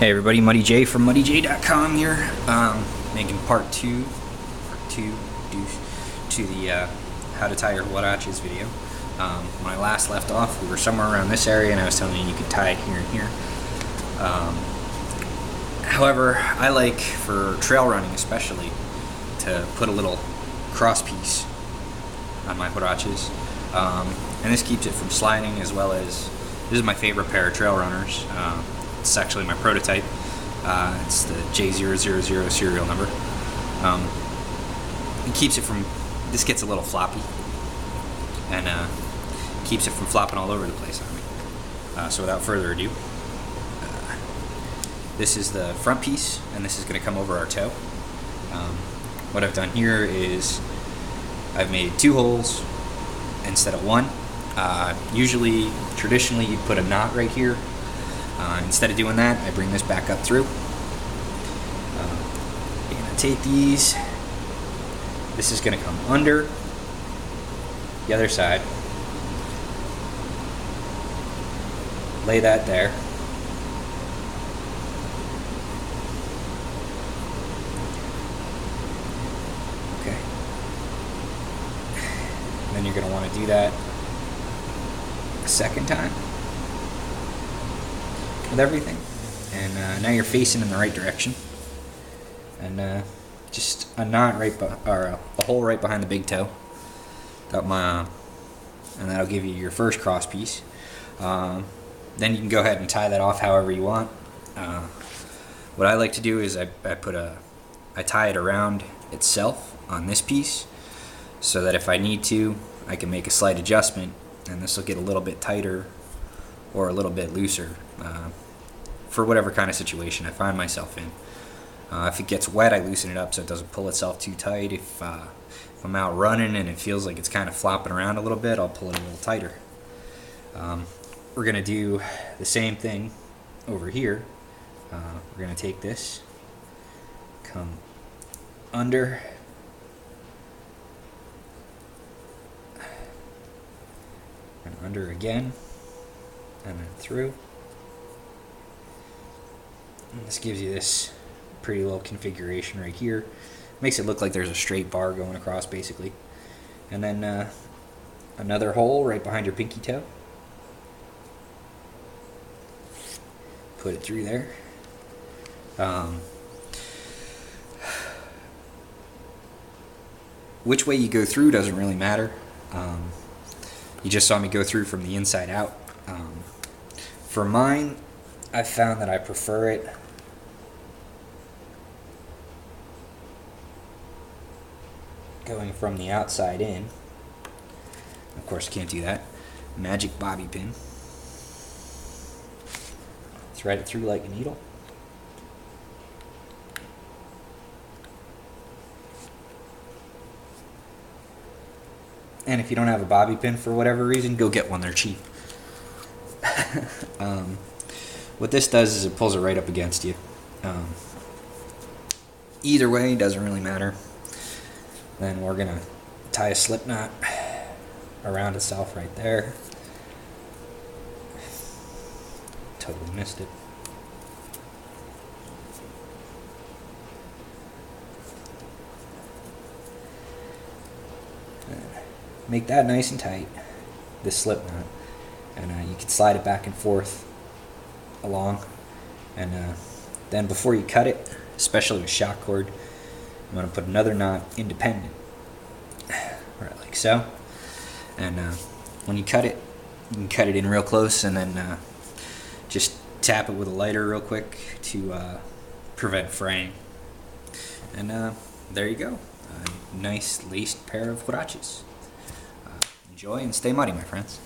Hey everybody, Muddy J from muddyj.com here, making part two to the how to tie your Huaraches video. When I last left off, we were somewhere around this area and I was telling you could tie it here and here. However, I like, for trail running especially, to put a little cross piece on my Huaraches. And this keeps it from sliding, as well as, this is my favorite pair of trail runners. It's actually my prototype. It's the J000 serial number. It keeps it from, this gets a little floppy, and keeps it from flopping all over the place on me. So without further ado, this is the front piece, and this is going to come over our toe. What I've done here is I've made 2 holes instead of 1. Traditionally, you'd put a knot right here. Instead of doing that, I bring this back up through. You're going to take these. This is going to come under the other side. Lay that there. Okay. And then you're going to want to do that a second time with everything, and now you're facing in the right direction, and just a knot right or a hole right behind the big toe. And that'll give you your first cross piece. Then you can go ahead and tie that off however you want. What I like to do is I tie it around itself on this piece, so that if I need to, I can make a slight adjustment, and this will get a little bit tighter or a little bit looser for whatever kind of situation I find myself in. If it gets wet, I loosen it up so it doesn't pull itself too tight. If I'm out running and it feels like it's kind of flopping around a little bit, I'll pull it a little tighter. We're going to do the same thing over here. We're going to take this, come under, and under again, and then through. And this gives you this pretty little configuration right here. Makes it look like there's a straight bar going across, basically. And then another hole right behind your pinky toe. Put it through there. Which way you go through doesn't really matter. You just saw me go through from the inside out. For mine, I've found that I prefer it going from the outside in. Of course, can't do that. Magic bobby pin. Thread it through like a needle. And if you don't have a bobby pin for whatever reason, go get one. They're cheap. What this does is it pulls it right up against you. Either way, doesn't really matter. Then we're going to tie a slip knot around itself right there. Totally missed it. Make that nice and tight, this slip knot, and you can slide it back and forth along, and then before you cut it, especially with shock cord, I'm going to put another knot independent, right like so, and when you cut it, you can cut it in real close, and then just tap it with a lighter real quick to prevent fraying, and there you go, a nice laced pair of Huaraches. Enjoy and stay muddy, my friends.